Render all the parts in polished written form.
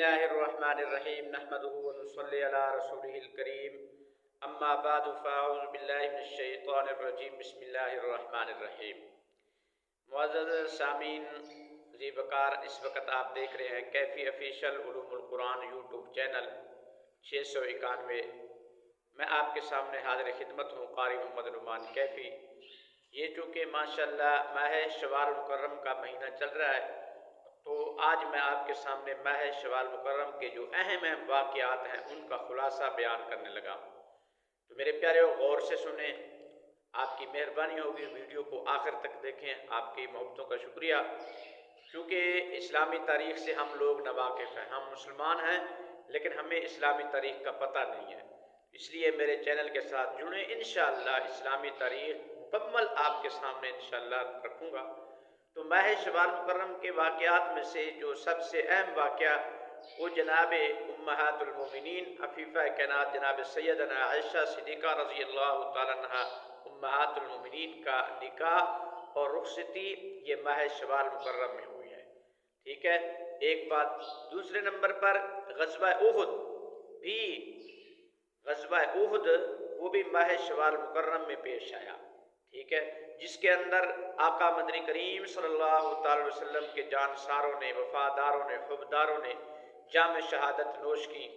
اللہ الرحمن الرحیم نحمدہ ونصلی علی رسولہ الکریم اما بعد فاعوذ باللہ من الشیطان الرجیم بسم اللہ الرحمن الرحیم۔ معزز سامعین ذی وقار، اس وقت آپ دیکھ رہے ہیں کیفی آفیشیل علوم القرآن یوٹیوب چینل 691۔ میں آپ کے سامنے حاضر خدمت ہوں، قاری محمد نعمان کیفی۔ یہ چونکہ ماشاءاللہ ماہ شوال مکرم کا مہینہ چل رہا ہے، تو آج میں آپ کے سامنے ماہ شوال مکرم کے جو اہم واقعات ہیں ان کا خلاصہ بیان کرنے لگا ہوں۔ تو میرے پیارے غور سے سنیں، آپ کی مہربانی ہوگی ویڈیو کو آخر تک دیکھیں، آپ کی محبتوں کا شکریہ۔ کیونکہ اسلامی تاریخ سے ہم لوگ ناواقف ہیں، ہم مسلمان ہیں لیکن ہمیں اسلامی تاریخ کا پتہ نہیں ہے، اس لیے میرے چینل کے ساتھ جڑیں۔ انشاءاللہ اسلامی تاریخ مکمل آپ کے سامنے انشاءاللہ رکھوں گا۔ تو ماہ شوال مکرم کے واقعات میں سے جو سب سے اہم واقعہ وہ جناب امہات المومنین عفیفہ کائنات جناب سیدنا عائشہ صدیقہ رضی اللہ تعالیٰ عنہ امہات المومنین کا نکاح اور رخصتی یہ ماہ شوال مکرم میں ہوئی ہے، ٹھیک ہے، ایک بات۔ دوسرے نمبر پر غزوہ احد وہ بھی ماہ شوال مکرم میں پیش آیا، ٹھیک ہے، جس کے اندر آقا مدنی کریم صلی اللہ تعالی وسلم کے جانساروں نے، وفاداروں نے، حبداروں نے جام شہادت نوش کی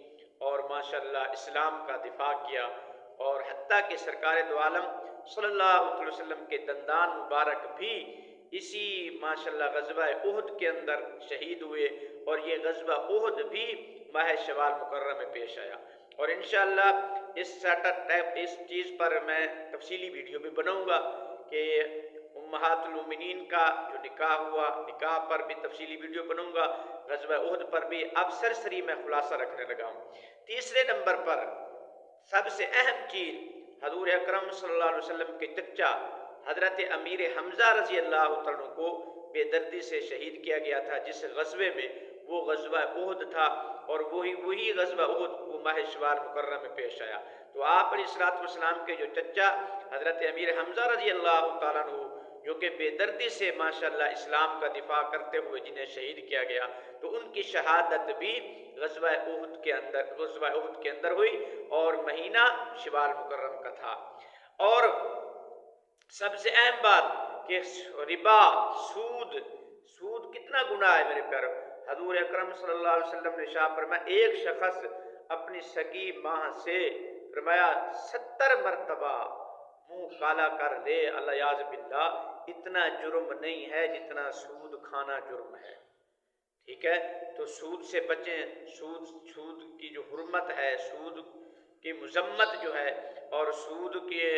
اور ماشاءاللہ اسلام کا دفاع کیا، اور حتیٰ کہ سرکار دو عالم صلی اللہ علیہ وسلم کے دندان مبارک بھی اسی ماشاءاللہ غزوہ احد کے اندر شہید ہوئے، اور یہ غزوہ احد بھی ماہ شوال مکرم میں پیش آیا۔ اور انشاءاللہ اس چیز پر میں تفصیلی ویڈیو بھی بناؤں گا کہ امہات المومنین کا جو نکاح ہوا، نکاح پر بھی تفصیلی ویڈیو بناؤں گا، غزوہ احد پر بھی اب سرسری میں خلاصہ رکھنے لگا ہوں۔ تیسرے نمبر پر سب سے اہم چیز حضور اکرم صلی اللہ علیہ وسلم کے چچا حضرت امیر حمزہ رضی اللہ عنہ کو بے دردی سے شہید کیا گیا تھا، جس غزوے میں وہ غزوہ احد تھا، اور وہی غزوہ احد وہ ماہ شوال مکرم میں پیش آیا۔ تو آپ علیہ الصلوۃ والسلام کے جو چچا حضرت امیر حمزہ رضی اللہ تعالیٰ عنہ جو کہ بے دردی سے ماشاءاللہ اسلام کا دفاع کرتے ہوئے جنہیں شہید کیا گیا، تو ان کی شہادت بھی غزوہ احد کے اندر ہوئی، اور مہینہ شوال مکرم کا تھا۔ اور سب سے اہم بات کہ ربا، سود کتنا گناہ ہے میرے پیارو۔ حضور اکرم صلی اللہ علیہ وسلم نے ارشاد فرمایا ایک شخص اپنی سگی ماں سے فرمایا 70 مرتبہ منہ کالا کر لے، الیاذ باللہ، اتنا جرم نہیں ہے جتنا سود کھانا جرم ہے، ٹھیک ہے۔ تو سود سے بچیں، سود کی جو حرمت ہے، سود کی مذمت جو ہے، اور سود کے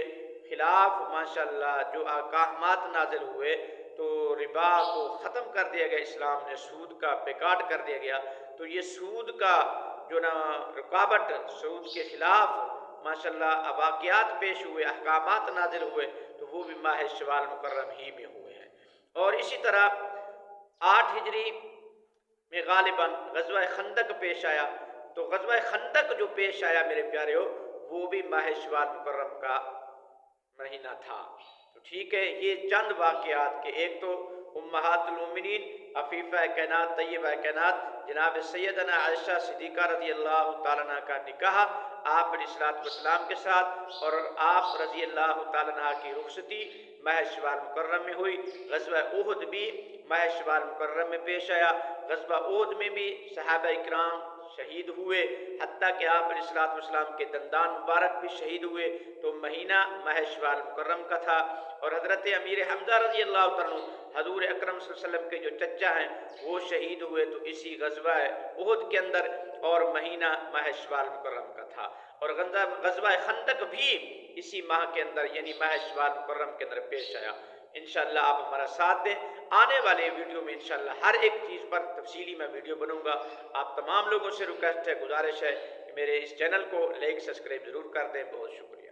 خلاف ماشاءاللہ جو احکامات نازل ہوئے، تو ربا کو ختم کر دیا گیا، اسلام نے سود کا بیکاٹ کر دیا گیا۔ تو یہ سود کا جو رکاوٹ، سود کے خلاف ماشاءاللہ واقعات پیش ہوئے، احکامات نازل ہوئے، تو وہ بھی ماہ شوال مکرم ہی میں ہوئے ہیں۔ اور اسی طرح 8 ہجری میں غالباً غزوہ خندق پیش آیا، تو غزوہ خندق جو پیش آیا میرے پیارے وہ بھی ماہ شوال مکرم کا مہینہ تھا۔ تو ٹھیک ہے، یہ چند واقعات کے ایک تو امہات المومنین عفیفہ کائنات طیبہ کائنات جناب سیدنا عائشہ صدیقہ رضی اللہ تعالیٰ عنہ کا نکاح آپ علیہ الصلوۃ والسلام کے ساتھ، اور آپ رضی اللہ تعالیٰ عنہ کی رخصتی ماہ شوال مکرم میں ہوئی۔ غزوہ احد بھی ماہ شوال مکرم میں پیش آیا۔ غزوہ احد میں بھی صحابہ اکرام شہید ہوئے، حتیٰ کہ آپ علیہ الصلوۃ والسلام کے دندان مبارک بھی شہید ہوئے، تو مہینہ ماہ شوال مکرم کا تھا۔ اور حضرت امیر حمزہ رضی اللہ عنہ حضور اکرم صلی اللہ علیہ وسلم کے جو چچا ہیں وہ شہید ہوئے، تو اسی غزوہ احد کے اندر، اور مہینہ ماہ شوال مکرم کا تھا۔ اور غزوہ خندق بھی اسی ماہ کے اندر یعنی ماہ شوال مکرم کے اندر پیش آیا۔ انشاءاللہ آپ ہمارا ساتھ دیں، آنے والے ویڈیو میں انشاءاللہ ہر ایک چیز پر تفصیلی میں ویڈیو بناؤں گا۔ آپ تمام لوگوں سے ریکویسٹ ہے، گزارش ہے کہ میرے اس چینل کو لائک سبسکرائب ضرور کر دیں۔ بہت شکریہ۔